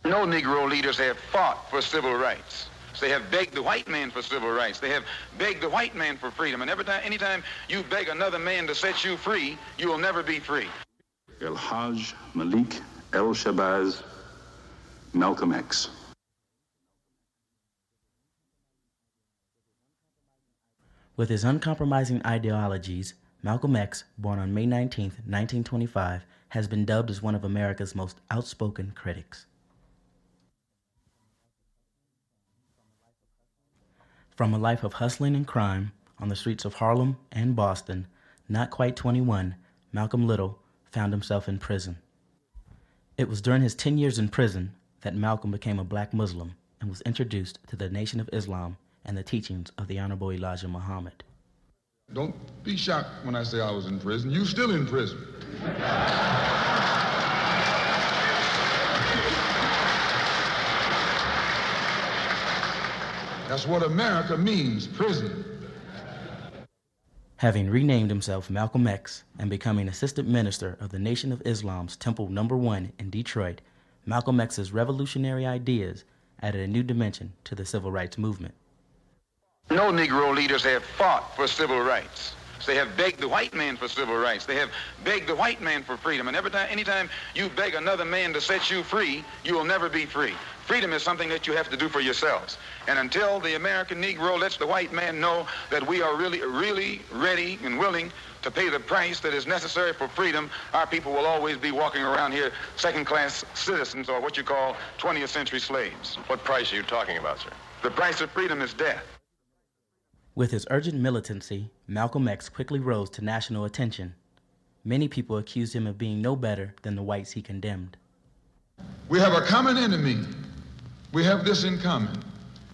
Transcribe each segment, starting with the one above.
No Negro leaders have fought for civil rights. They have begged the white man for civil rights. They have begged the white man for freedom. And anytime you beg another man to set you free, you will never be free. El-Hajj Malik El-Shabazz Malcolm X. With his uncompromising ideologies, Malcolm X, born on May 19, 1925, has been dubbed as one of America's most outspoken critics. From a life of hustling and crime on the streets of Harlem and Boston, not quite 21, Malcolm Little found himself in prison. It was during his 10 years in prison that Malcolm became a black Muslim and was introduced to the Nation of Islam and the teachings of the Honorable Elijah Muhammad. Don't be shocked when I say I was in prison. You still in prison. That's what America means, prison. Having renamed himself Malcolm X and becoming assistant minister of the Nation of Islam's Temple No. 1 in Detroit, Malcolm X's revolutionary ideas added a new dimension to the civil rights movement. No Negro leaders have fought for civil rights. They have begged the white man for civil rights. They have begged the white man for freedom. And anytime you beg another man to set you free, you will never be free. Freedom is something that you have to do for yourselves. And until the American Negro lets the white man know that we are really ready and willing to pay the price that is necessary for freedom, our people will always be walking around here second-class citizens, or what you call 20th century slaves. What price are you talking about, sir? The price of freedom is death. With his urgent militancy, Malcolm X quickly rose to national attention. Many people accused him of being no better than the whites he condemned. We have a common enemy. We have this in common.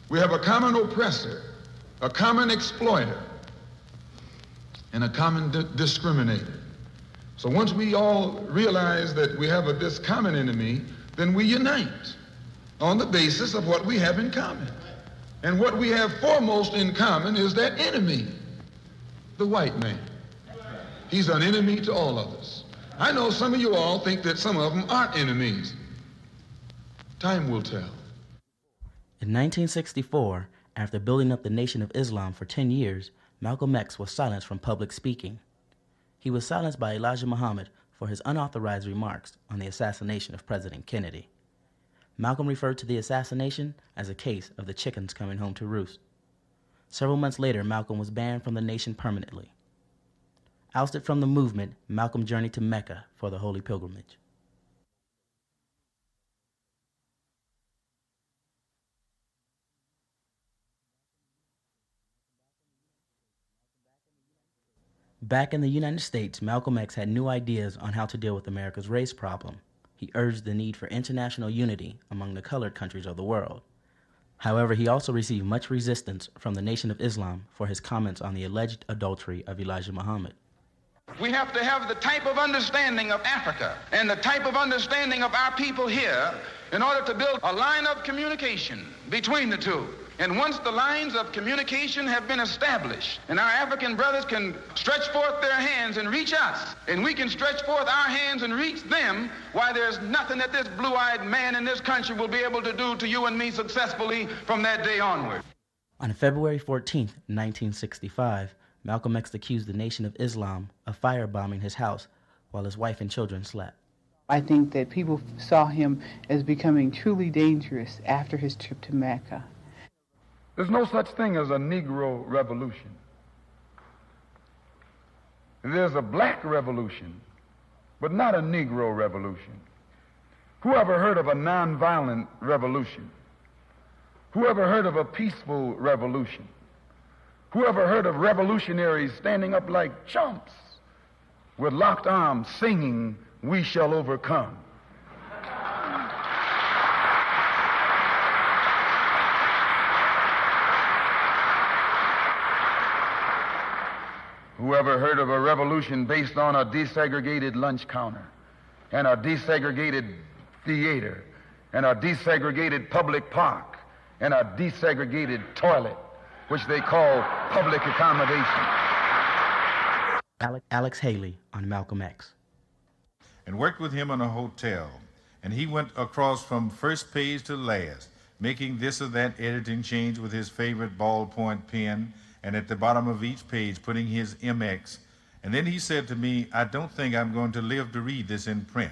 We have a common oppressor, a common exploiter, and a common discriminator. So once we all realize that we have this common enemy, then we unite on the basis of what we have in common. And what we have foremost in common is that enemy, the white man. He's an enemy to all of us. I know some of you all think that some of them aren't enemies. Time will tell. In 1964, after building up the Nation of Islam for 10 years, Malcolm X was silenced from public speaking. He was silenced by Elijah Muhammad for his unauthorized remarks on the assassination of President Kennedy. Malcolm referred to the assassination as a case of the chickens coming home to roost. Several months later, Malcolm was banned from the nation permanently. Ousted from the movement, Malcolm journeyed to Mecca for the holy pilgrimage. Back in the United States, Malcolm X had new ideas on how to deal with America's race problem. He urged the need for international unity among the colored countries of the world. However, he also received much resistance from the Nation of Islam for his comments on the alleged adultery of Elijah Muhammad. We have to have the type of understanding of Africa and the type of understanding of our people here in order to build a line of communication between the two. And once the lines of communication have been established, and our African brothers can stretch forth their hands and reach us, and we can stretch forth our hands and reach them, why, there's nothing that this blue-eyed man in this country will be able to do to you and me successfully from that day onward. On February 14, 1965, Malcolm X accused the Nation of Islam of firebombing his house while his wife and children slept. I think that people saw him as becoming truly dangerous after his trip to Mecca. There's no such thing as a Negro revolution. There's a black revolution, but not a Negro revolution. Who ever heard of a nonviolent revolution? Who ever heard of a peaceful revolution? Who ever heard of revolutionaries standing up like chumps with locked arms singing, "We shall overcome"? Who ever heard of a revolution based on a desegregated lunch counter and a desegregated theater and a desegregated public park and a desegregated toilet, which they call public accommodation? Alex Haley on Malcolm X. And worked with him in a hotel And he went across from first page to last, making this or that editing change with his favorite ballpoint pen, and at the bottom of each page putting his MX. And then he said to me, I don't think I'm going to live to read this in print.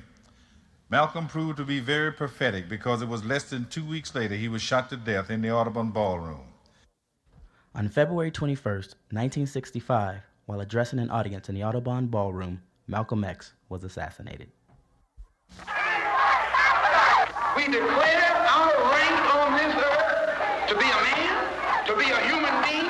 Malcolm proved to be very prophetic because it was less than 2 weeks later he was shot to death in the Audubon Ballroom. On February 21st, 1965, while addressing an audience in the Audubon Ballroom, Malcolm X was assassinated. We declare our rank on this earth to be a man, to be a human being,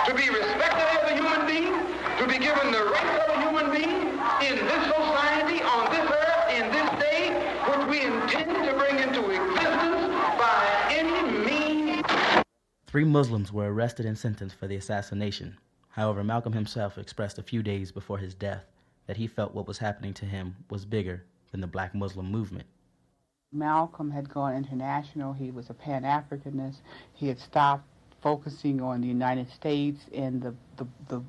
to be respected as a human being, to be given the rights of a human being in this society, on this earth, in this day, which we intend to bring into existence by any means. 3 Muslims were arrested and sentenced for the assassination. However, Malcolm himself expressed a few days before his death that he felt what was happening to him was bigger than the Black Muslim movement. Malcolm had gone international. He was a Pan-Africanist. He had stopped focusing on the United States and the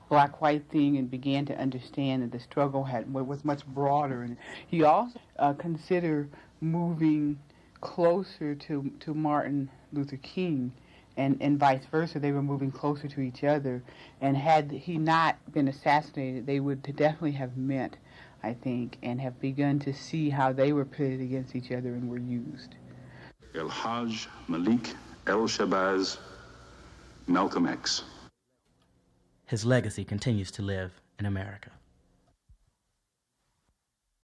black-white thing and began to understand that the struggle was much broader. And he also considered moving closer to Martin Luther King and vice versa. They were moving closer to each other. And had he not been assassinated, they would definitely have met, I think, and have begun to see how they were pitted against each other and were used. El-Hajj Malik El-Shabazz Malcolm X. His legacy continues to live in America.